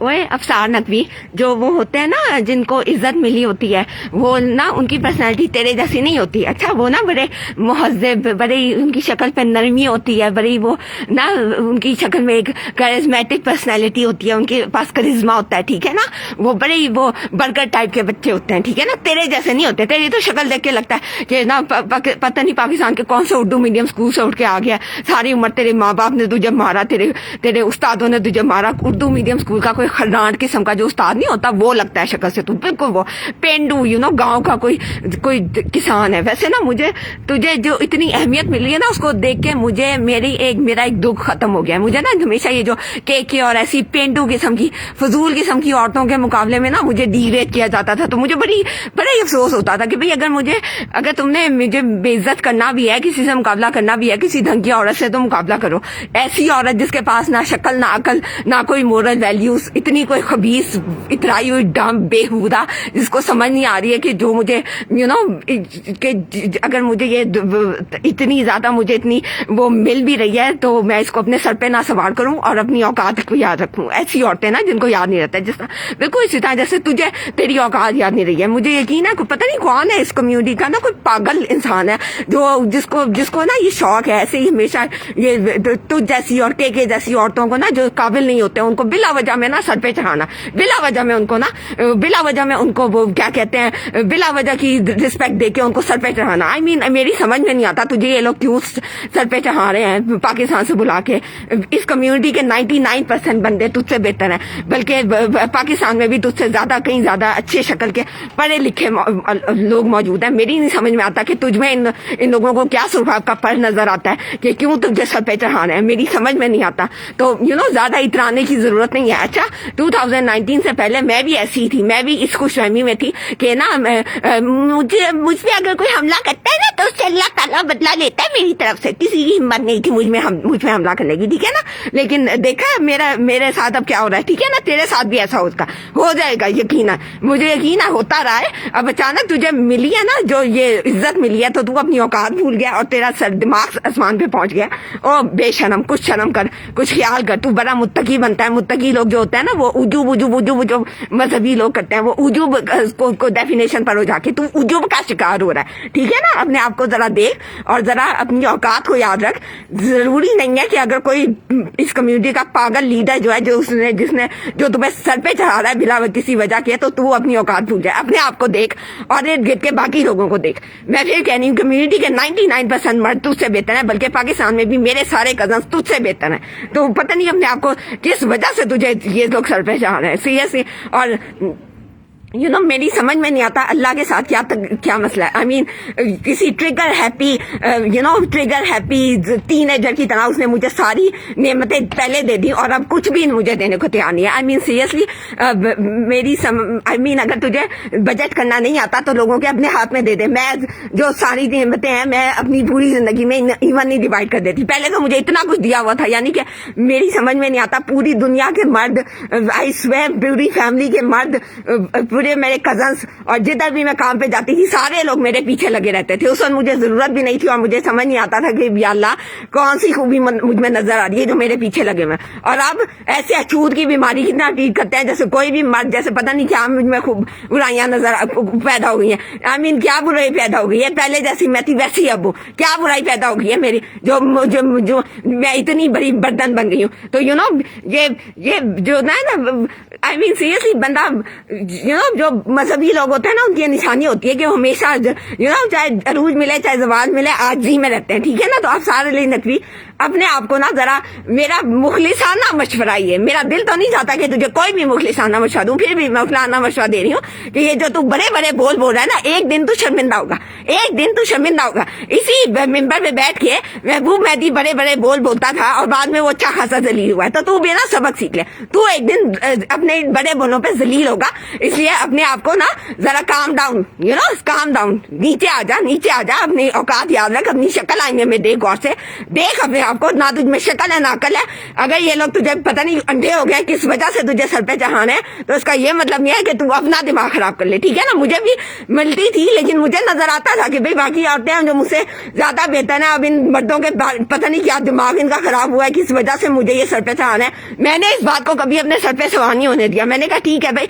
وہ افسار نقوی جو وہ ہوتے ہیں نا جن کو عزت ملی ہوتی ہے, وہ نا ان کی پرسنالٹی تیرے جیسی نہیں ہوتی. اچھا وہ نا بڑے مہذب, بڑی ان کی شکل پہ نرمی ہوتی ہے, بڑی وہ نا ان کی شکل میں ایک کیرزمیٹک پرسنالٹی ہوتی ہے, ان کے پاس کرزما ہوتا ہے, ٹھیک ہے نا, وہ بڑے وہ برگر ٹائپ کے بچے ہوتے ہیں, ٹھیک ہے نا, تیرے جیسے نہیں ہوتے. تیری تو شکل دیکھ کے لگتا ہے کہ نا پتہ نہیں پاکستان کے کون سے اردو میڈیم اسکول سے اٹھ کے آ گیا, ساری عمر تیرے ماں باپ نے تجھے مارا, تیرے استادوں نے تجھے مارا. اردو میڈیم اسکول کا کوئی خرانٹ قسم کا جو استاد نہیں ہوتا وہ لگتا ہے شکل سے تو, بالکل وہ پینڈو گاؤں کا کوئی کسان ہے. ویسے نا مجھے تجھے جو اتنی اہمیت ملی ہے نا اس کو دیکھ کے مجھے میرا ایک دکھ ختم ہو گیا. مجھے نا ہمیشہ یہ جو کے اور ایسی پینڈو قسم کی فضول قسم کی عورتوں کے مقابلے میں نا مجھے ڈی گریڈ کیا جاتا تھا, تو مجھے بڑا ہی افسوس ہوتا تھا کہ بھئی اگر تم نے مجھے بے عزت کرنا بھی ہے, کسی سے مقابلہ کرنا بھی ہے, کسی ڈھنگ کی عورت سے تو مقابلہ کرو. ایسی عورت جس کے پاس نہ شکل نہ عقل نہ کوئی مورل ویلیوز, اتنی کوئی خبیث اترائی ہوئی ڈم بےہودہ جس کو سمجھ نہیں آ رہی ہے کہ جو مجھے کہ اگر مجھے یہ اتنی زیادہ مجھے اتنی وہ مل بھی رہی ہے تو میں اس کو اپنے سر پہ نہ سوار کروں اور اپنی اوقات کو یاد رکھوں. ایسی عورتیں نا جن کو یاد نہیں رہتا, جس طرح بالکل اسی طرح جیسے تجھے تیری اوقات یاد نہیں رہی ہے. مجھے یقین ہے پتہ نہیں کون ہے اس کمیونٹی کا نا کوئی پاگل انسان ہے جو جس کو نا یہ شوق ہے ایسے ہی ہمیشہ یہ تجھ جیسی اور کے جیسی عورتوں کو نا جو قابل نہیں ہوتے ان کو بلا وجہ میں نا سر پہ چڑھانا, بلا وجہ میں ان کو نا بلا وجہ میں ان کو وہ کیا کہتے ہیں بلا وجہ کی رسپیکٹ دے کے ان کو سر پہ چڑھانا. آئی مین میری سمجھ میں نہیں آتا تجھے یہ لوگ کیوں سر پہ چڑھا رہے ہیں پاکستان سے بلا کے. اس کمیونٹی کے 99% بندے تجھ سے بہتر ہیں, بلکہ پاکستان میں بھی تجھ سے زیادہ کہیں زیادہ اچھے شکل کے پڑھے لکھے لوگ موجود ہیں. میری نہیں سمجھ میں آتا کہ تجھ میں ان لوگوں کو کیا سرخاب کا پر نظر آتا ہے کہ کیوں تجھے سر پہ چڑھا رہے ہیں, میری سمجھ میں نہیں آتا. تو زیادہ اترانے کی ضرورت نہیں ہے. اچھا 2019 سے پہلے میں بھی ایسی تھی, میں بھی اس خوش فہمی میں تھی کہ نا مجھ پہ اگر کوئی حملہ کرتا ہے نا تو اس سے اللہ تعالیٰ بدلہ لیتا ہے میری طرف سے. کسی کی ہمت نہیں تھی مجھ پہ حملہ کرنے کی, ٹھیک ہے نا. لیکن دیکھا میرے ساتھ اب کیا ہو رہا ہے, ٹھیک ہے نا, تیرے ساتھ بھی ایسا ہو جائے گا یقینا, مجھے یقین ہوتا رہا ہے. اب اچانک تجھے ملی ہے نا جو یہ عزت ملی ہے تو تو اپنی اوقات بھول گیا اور تیرا سر دماغ آسمان پہ پہنچ گیا. او بے شرم, کچھ شرم کر, کچھ خیال کر. تو بڑا متقی بنتا ہے. متقی لوگ جو ہوتے ہیں نا وہ وجوب جو مذہبی لوگ کرتے ہیں وہ وجوب کو ڈیفینیشن پر ہو جا کے تو وجوب کا شکار ہو رہا ہے, ٹھیک ہے نا. اپنے آپ کو ذرا دیکھ اور ذرا اپنی اوقات کو یاد رکھ. ضروری نہیں ہے کہ اگر کوئی اس کمیونٹی کا پاگل لیڈر جو ہے جس نے جو تمہیں سر پہ چڑھا رہا ہے بلا کسی وجہ کے, تو اپنی اوقات بھول جائے. اپنے آپ کو دیکھ اور ارد گرد کے باقی لوگوں کو دیکھ. میں پھر کہہ رہی ہوں کمیونٹی کے 99% مرد تجھ سے بہتر ہیں, بلکہ پاکستان میں بھی میرے سارے کزنس تجھ سے بہتر ہیں. تو پتہ نہیں اپنے آپ کو کس وجہ سے تجھے یہ لوگ سر پہ چڑھا رہے ہیں سیریسلی. اور میری سمجھ میں نہیں آتا اللہ کے ساتھ کیا مسئلہ ہے. آئی مین کسی ٹریگر ہیپی ٹین ایجر کی طرح اس نے مجھے ساری نعمتیں پہلے دے دی اور اب کچھ بھی مجھے دینے کو تیار نہیں ہے. آئی مین سیریسلی آئی مین اگر تجھے بجٹ کرنا نہیں آتا تو لوگوں کے اپنے ہاتھ میں دے دے. میں جو ساری نعمتیں ہیں میں اپنی پوری زندگی میں ایونلی ڈیوائڈ کر دیتی. پہلے تو مجھے اتنا کچھ دیا ہوا تھا, یعنی کہ میری سمجھ میں نہیں آتا پوری دنیا کے مرد, آئی سویئر پوری فیملی کے مرد, پورے میرے کزنس اور جدھر بھی میں کام پہ جاتی تھی سارے لوگ میرے پیچھے لگے رہتے تھے. اس وقت مجھے ضرورت بھی نہیں تھی اور مجھے سمجھ نہیں آتا تھا کہ یا اللہ کون سی خوبی مجھ میں نظر آ رہی ہے جو میرے پیچھے لگے ہوئے. اور اب ایسے اچھوت کی بیماری کتنا ٹریٹ کرتے ہیں جیسے کوئی بھی مرد, جیسے پتہ نہیں کیا مجھ میں خوب برائیاں نظر پیدا ہو گئی ہیں. آئی مین کیا برائی پیدا ہو گئی ہے, پہلے جیسی میں تھی ویسی اب ہوں. کیا برائی پیدا ہو گئی ہے میری جو میں اتنی بڑی بردن بن گئی ہوں. تو یہ جو نا آئی مین سیریسلی بندہ جو مذہبی لوگ ہوتے ہیں نا ان کی نشانی ہوتی ہے کہ وہ ہمیشہ چاہے عروج ملے چاہے زوال ملے عاجزی میں رہتے ہیں, ٹھیک ہے نا. تو آپ سارے علی نقوی اپنے آپ کو نا ذرا میرا مخلصانہ مشورہ یہ, میرا دل تو نہیں چاہتا کہ تجھے کوئی بھی مخلصانہ مشورہ دوں, پھر بھی میں مخلصانہ مشورہ دے رہی ہوں کہ یہ جو تو بڑے بڑے بول رہا ہے نا ایک دن تو شرمندہ ہوگا, ایک دن تو شرمندہ ہوگا. اسی ممبر پہ بیٹھ کے محبوب مہدی بڑے بڑے بول بولتا تھا اور بعد میں وہ اچھا خاصا ذلیل ہوا ہے. تو بھی نا سبق سیکھ لے, تو ایک دن اپنے بڑے بولوں پہ ذلیل ہوگا. اس لیے اپنے آپ کو نا ذرا کام ڈاؤن, نیچے آ جا, اپنی اوقات یاد رکھ, اپنی شکل آئینے میں دیکھ غور سے دیکھ, اپنے آپ کو نہ تجھ میں شکل ہے نہ عقل ہے. اگر یہ لوگ تجھے پتہ نہیں اندھے ہو گئے کس وجہ سے تجھے سر پہ چڑھانا ہے, تو اس کا یہ مطلب نہیں ہے کہ تو اپنا دماغ خراب کر لے, ٹھیک ہے نا. مجھے بھی ملتی تھی لیکن مجھے نظر آتا تھا کہ بھئی باقی عورتیں ہیں جو مجھ سے زیادہ بہتر ہیں, اب ان مردوں کے پتہ نہیں کیا دماغ ان کا خراب ہوا ہے کس وجہ سے مجھے یہ سر پہ چڑھانا ہے. میں نے اس بات کو کبھی اپنے سر پہ سوار نہیں ہونے دیا. میں نے کہا ٹھیک ہے بھائی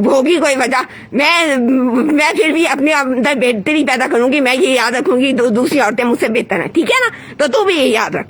ہوگی کوئی وجہ, میں پھر بھی اپنے اندر بہتری پیدا کروں گی, میں یہ یاد رکھوں گی دوسری عورتیں مجھ سے بہتر ہیں, ٹھیک ہے نا. تو بھی یہ یاد رکھ.